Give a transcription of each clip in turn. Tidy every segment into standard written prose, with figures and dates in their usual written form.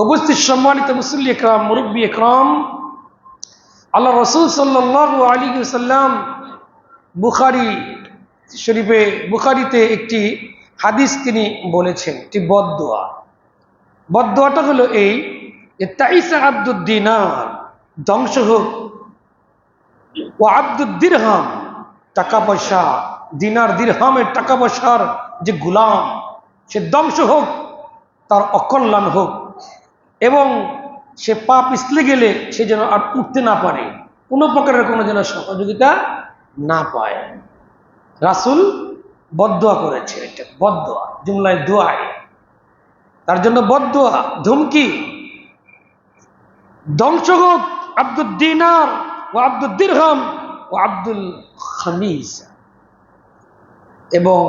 উপস্থিত সম্মানিত মুসল্লি একরাম, মুরব্বী একরাম, আল্লাহ রসুল সাল্লাল্লাহু আলাইহি ওয়াসাল্লাম বুখারীতে একটি হাদিস তিনি বলেছেন, একটি বদদোয়া। বদদোয়াটা হলো এই যে তাইসা আব্দুদ দিনার, ধ্বংস হোক, ও আব্দুদ দিরহাম, টাকা পয়সা, দিনার দিরহামের টাকা পয়সার যে গুলাম, সে ধ্বংস হোক, তার অকল্যাণ হোক, এবং সে পা পিছলে গেলে সে যেন আর উঠতে না পারে, কোনো প্রকারের কোনো যেন সহযোগিতা না পায়। রাসূল বদদোয়া করেছে, এটা বদদোয়া, জুমলায় দোয়ায়, তার জন্য বদদোয়া, ধমকি। ধ্বংস হোক আব্দুদ দিনার ও আব্দুদ দিরহাম ও আব্দুল খামিস, এবং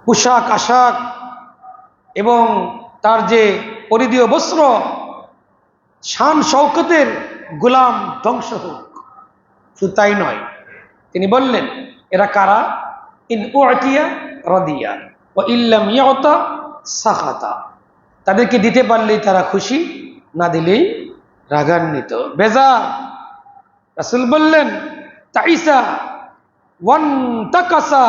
পোশাক আশাক এবং তার যে পরিধেয় বস্ত্র, শান শৌকতের গোলাম ধ্বংস হোক। শুধু তাই নয়, তিনি বললেন, এরা কারা? ইন উতিয়া রাদিয়া ওয়া ইল্লাম ইয়াতা সাখাতা, তাদেরকে দিতে পারলেই তারা খুশি, না দিলেই রাগান্বিত, বেজার। রাসূল বললেন, তাইসা ওয়ান তাকাসা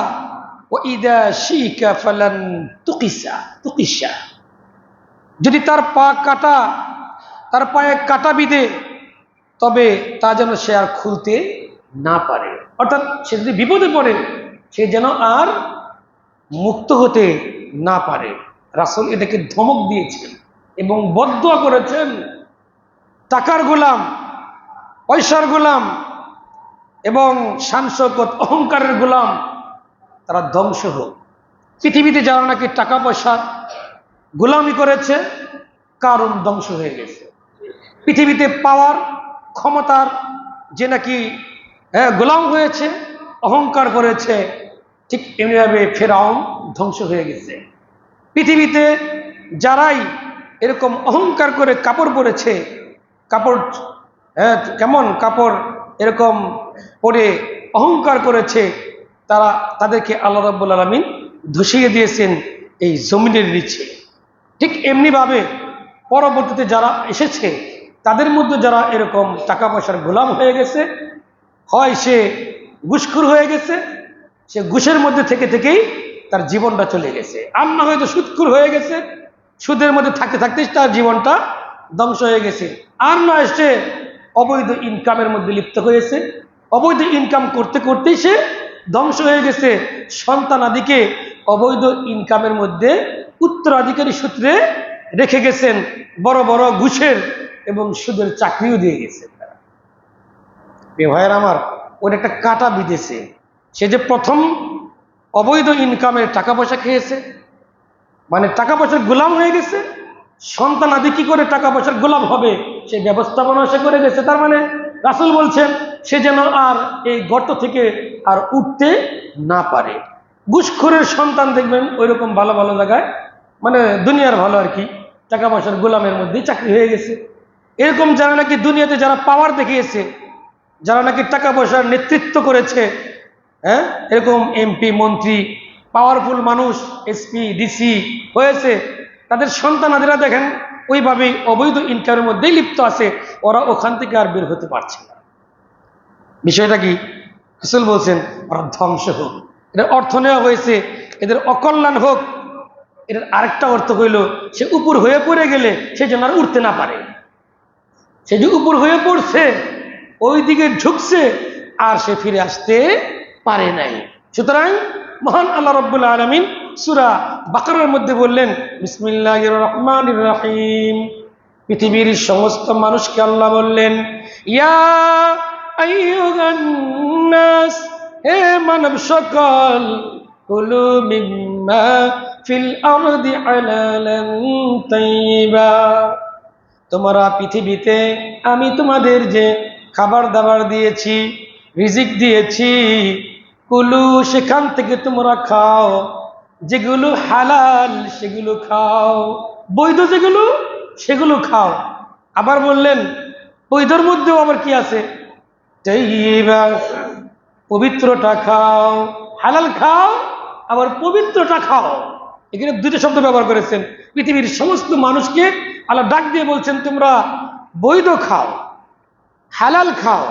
ওয়া ইদা শিকা ফালান তুকিসা, যদি তার পা কাটা, তার পায়ে কাটা বিধে, তবে তা যেন সে আর খুলতে না পারে, অর্থাৎ সে যদি বিপদে পড়ে, সে যেন আর মুক্ত হতে না পারে। রাসূল এটাকে ধমক দিয়েছেন এবং বদদোয়া করেছেন, টাকার গোলাম, পয়সার গোলাম এবং শান শৌকত অহংকারের গোলাম, তারা ধ্বংস হোক। পৃথিবীতে যারা নাকি টাকা পয়সা গোলামি করেছে, কারণ ধ্বংস হয়ে গেছে। পৃথিবীতে পাওয়ার, ক্ষমতার যে নাকি গোলাম হয়েছে, অহংকার করেছে, ঠিক এমনিভাবে ফেরাউন ধ্বংস হয়ে গেছে। পৃথিবীতে যারাই এরকম অহংকার করে কাপড় পরেছে, কাপড় কেমন কাপড় এরকম পরে অহংকার করেছে, তাদেরকে আল্লাহ রাব্বুল আলামিন ধসিয়ে দিয়েছেন এই জমিনের নিচে। ঠিক এমনিভাবে পরবর্তীতে যারা এসেছে, তাদের মধ্যে যারা এরকম টাকা পয়সার গোলাম হয়ে গেছে, হয় সে ঘুষখোর হয়ে গেছে, সে ঘুষের মধ্যে থেকেই তার জীবনটা চলে গেছে, আর না হয়তো সুদখোর হয়ে গেছে, সুদের মধ্যে থাকতে থাকতেই তার জীবনটা ধ্বংস হয়ে গেছে, আর না সে অবৈধ ইনকামের মধ্যে লিপ্ত হয়েছে, অবৈধ ইনকাম করতে করতেই সে ধ্বংস হয়ে গেছে। সন্তান আদিকে অবৈধ ইনকামের মধ্যে উত্তরাধিকারী সূত্রে রেখে গেছেন, বড় বড় ঘুষের এবং সুদের চাকরিও দিয়ে গেছেন। ভাইয়ের আমার, ওর একটা কাটা বিঁধেছে। সে যে প্রথম অবৈধ ইনকামের টাকা পয়সা খেয়েছে, মানে টাকা পয়সার গোলাম হয়ে গেছে, সন্তান আদি কি করে টাকা পয়সার গোলাম হবে সে ব্যবস্থাপনা সে করে গেছে। তার মানে রাসূল বলছেন, সে যেন আর এই গর্ত থেকে আর উঠতে না পারে। ঘুষখোরের সন্তান দেখবেন ওইরকম ভালো ভালো জায়গায়, মানে দুনিয়ার ভালো আর কি, টাকা পয়সার গোলামের মধ্যেই চাকরি হয়ে গেছে। এরকম যারা নাকি দুনিয়াতে যারা পাওয়ার দেখিয়েছে, যারা নাকি টাকা পয়সার নেতৃত্ব করেছে, এরকম এমপি, মন্ত্রী, পাওয়ারফুল মানুষ, এসপি, ডিসি হয়েছে, তাদের সন্তানাদিরা দেখেন ওইভাবেই অবৈধ ইনকামের মধ্যেই লিপ্ত আছে, ওরা ওখান থেকে আর বের হতে পারছে না। বিষয়টা কি? রাসূল বলছেন, ওরা ধ্বংস হোক। এদের অর্থ নেওয়া হয়েছে, এদের অকল্যাণ হোক। এর আরেকটা অর্থ হইল, সে উপর হয়ে পড়ে গেলে সে যেন আর উঠতে না পারে। সে যে উপর হয়ে পড়ছে, ওই দিকে ঝুঁকছে, আর সে ফিরে আসতে পারে নাই। সুতরাং মহান আল্লাহ রাব্বুল আলামিন সূরা বাকারার মধ্যে বললেন, বিসমিল্লাহির রহমানির রহিম। পৃথিবীর সমস্ত মানুষকে আল্লাহ বললেন, ইয়া আইয়ুহান নাস, হে মানব সকল, কুলু মিম্মা ফিল আরদি হালালান তাইয়্যিবা, তোমরা পৃথিবীতে আমি তোমাদের যে খাবার দাবার দিয়েছি, রিজিক দিয়েছি, কুলু, সেখান থেকে তোমরা খাও, যেগুলো হালাল সেগুলো খাও, বৈধ যেগুলো সেগুলো খাও। আবার বললেন, বৈধর মধ্যেও আবার কি আছে? তাইয়্যিবা, পবিত্রটা খাও। হালাল খাও, আবার পবিত্রটা খাও। এখানে দুটো শব্দ ব্যবহার করেছেন, পৃথিবীর সমস্ত মানুষকে আল্লাহ ডাক দিয়ে বলছেন তোমরা বৈধ খাও, হালাল খাও,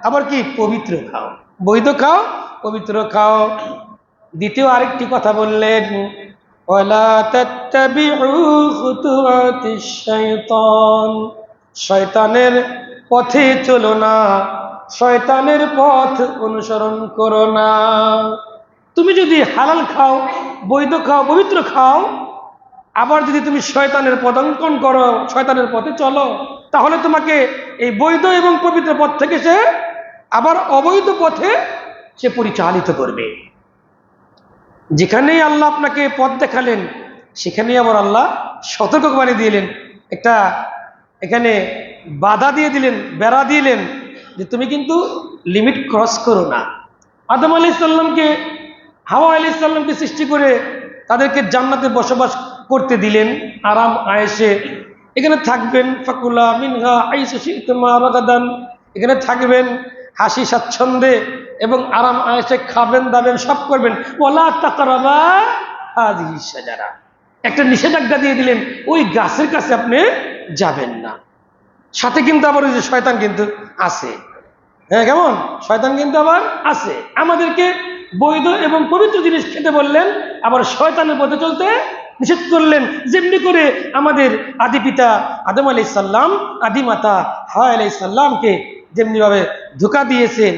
আবার কি পবিত্র খাও। বৈধ খাও, পবিত্র খাও। দ্বিতীয় আরেকটি কথা বললেন, ওয়ালা তাত্তাবিউ খুতুওয়াতিশ শাইতান, শয়তানের পথে চলো না, শয়তানের পথ অনুসরণ করো না। তুমি যদি হালাল খাও, বৈধ খাও, পবিত্র খাও, আবার যদি তুমি শয়তানের পদাঙ্কন করো, শয়তানের পথে চলো, তাহলে তোমাকে এই বৈধ এবং পবিত্র পথ থেকে সে আবার অবৈধ পথে সে পরিচালিত করবে। যেখানেই আল্লাহ আপনাকে পথ দেখালেন সেখানেই আবার আল্লাহ সতর্ক করে দিলেন, একটা এখানে বাধা দিয়ে দিলেন, বেড়া দিলেন যে তুমি কিন্তু লিমিট ক্রস করো না। আদম আলাইহিস সালামকে, হাওয়া আলাইহিস সালামকে সৃষ্টি করে তাদেরকে জান্নাতে বসবাস করতে দিলেন আরাম আয়েশে। এখানে থাকবেন, ফাকুলা মিনহা আইসু শি'তুমা রাগাদান, এখানে থাকবেন হাসি স্বাচ্ছন্দ্যে এবং আরাম আয়েশে, খাবেন দাবেন সব করবেন। ওয়ালা তাকরাবা হাযিহি শাজারা, একটা নিষেধাজ্ঞা দিয়ে দিলেন, ওই গাছের কাছে আপনি যাবেন না। সাথে কিন্তু আবার ওই যে শয়তান কিন্তু আছে। হ্যাঁ, কেমন শয়তান কিন্তু আবার আছে। আমাদেরকে বৈধ এবং পবিত্র জিনিস খেতে বললেন, আবার শয়তানের পথে চলতে নিষেধ করলেন। যেমনি করে আমাদের আদি পিতা আদম আলাইহিস সালাম, আদি মাতা হাওয়া আলাইহিস সালামকে যেমনি ভাবে ধোঁকা দিয়েছেন,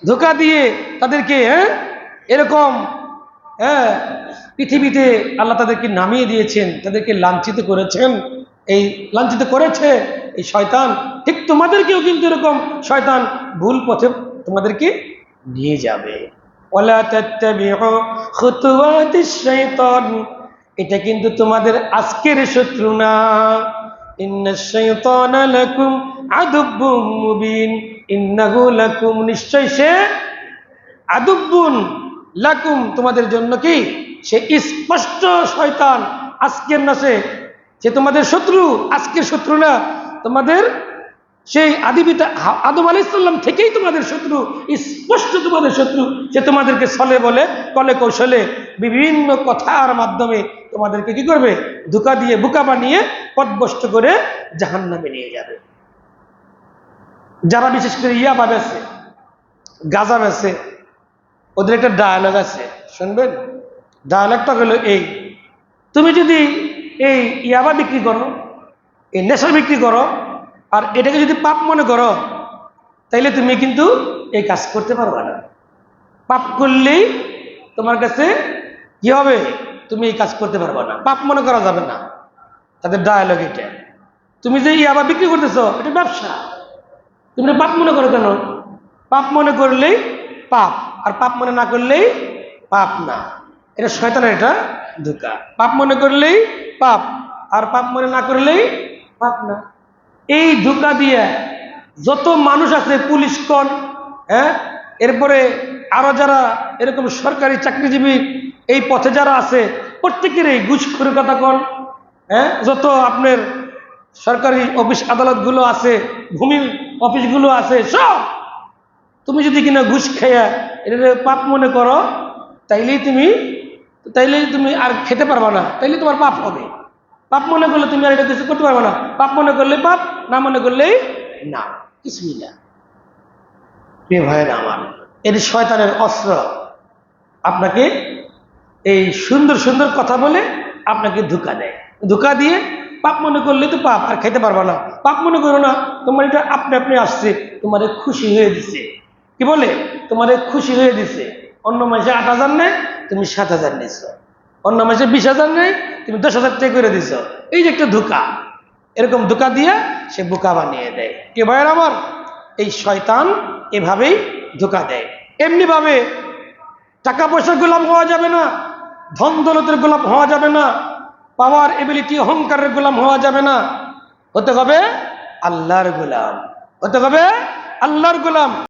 ধোঁকা দিয়ে তাদেরকে এরকম পৃথিবীতে আল্লাহ তাদেরকে নামিয়ে দিয়েছেন, তাদেরকে লাঞ্ছিত করেছেন, এই লাঞ্ছিত করেছে এই শয়তান। ঠিক তোমাদেরকেও কিন্তু এরকম শয়তান ভুল পথে তোমাদেরকে নিয়ে যাবে। ওয়ালা তাত্তাবিউ খুতুওয়াতিশ শাইতান, এটা কিন্তু তোমাদের আজকের শত্রু না। ইন্নাশ শাইতানা লাকুম আদুব্বুম মুবিন, ইন্নাহু লাকুম, নিশ্চয় সে, আদুব্বুন লাকুম, তোমাদের জন্য কি সে স্পষ্ট শয়তান। আজকের না, সে তোমাদের শত্রু, আজকের শত্রু না, তোমাদের সেই আদি পিতা আদম আলাইহিস সালাম থেকেই তোমাদের শত্রু, স্পষ্ট তোমাদের শত্রু। সে তোমাদেরকে ছলে বলে, কলে কৌশলে, বিভিন্ন কথার মাধ্যমে তোমাদেরকে কি করবে, ধোঁকা দিয়ে বোকা বানিয়ে পথভ্রষ্ট করে জাহান্নামে নিয়ে যাবে। যারা বিশেষ করে ইয়াবা বেছে, গাঁজা বেছে, ওদের একটা ডায়ালগ আছে, শুনবেন? ডায়ালগটা হলো এই, তুমি যদি এই ইয়াবা বিক্রি করো, এই নেশা বিক্রি করো, আর এটাকে যদি পাপ মনে করো, তাইলে তুমি কিন্তু এই কাজ করতে পারবে না। পাপ করলেই তোমার কাছে কি হবে, তুমি এই কাজ করতে পারবে না, পাপ মনে করা যাবে না। তাদের ডায়ালগ এটা। তুমি যে ইয়াবা বিক্রি করতেছো, এটা ব্যবসা, তুমি পাপ মনে করো কেন? পাপ মনে করলেই পাপ, আর পাপ মনে না করলেই পাপ না। এটা শয়তানের এটা ধোঁকা। পাপ মনে করলেই পাপ, আর পাপ মনে না করলেই পাপ না। এই ধোঁকা দিয়ে যত মানুষ আছে, পুলিশগণ, এরপরে আরো যারা এরকম সরকারি চাকরিজীবী এই পথে যারা আছে, প্রত্যেকেরই ঘুষখোরের কথা কন। যত আপনার সরকারি অফিস আদালত গুলো আছে, ভূমি অফিসগুলো আছে, সব তুমি যদি কিনা ঘুষ খাইয়া এটা পাপ মনে করো, তাইলেই তুমি আর খেতে পারবা না, তাইলে তোমার পাপ হবে। পাপ মনে করলে তুমি আর এটা কিছু করতে পারবে না। পাপ মনে করলে পাপ, না মনে করলেই না, কিছুই না। প্রিয় ভাইয়েরা আমার, এটি শয়তানের অস্ত্র। আপনাকে এই সুন্দর সুন্দর কথা বলে আপনাকে ধোঁকা দেয়, ধোঁকা দিয়ে পাপ মনে করলে তো পাপ, আর খেতে পারবা না। পাপ মনে করো না, তোমার এটা আপনি আপনি আসছে, তোমার খুশি হয়ে দিছে। কি বলে? তোমার খুশি হয়ে দিছে। অন্য মাসে 8,000 নেয়, তুমি 7,000 নিছ। অন্য মাসে 20,000 নেয়, তুমি 10,000 টাকা করে দিছ। এই যে একটা ধোঁকা, এরকম ধোঁকা দিয়ে সে বোকা বানিয়ে দেয়। কে ভাইয়ের আমার, এই শয়তান এভাবেই ধোঁকা দেয়। এমনি ভাবে টাকা পয়সার গোলাম হওয়া যাবে না, ধন দৌলতের গোলাম হওয়া যাবে না, পাওয়ার এবিলিটি অহংকারের গোলাম হওয়া যাবে না। হতে হবে আল্লাহর গোলাম, হতে হবে আল্লাহর গোলাম।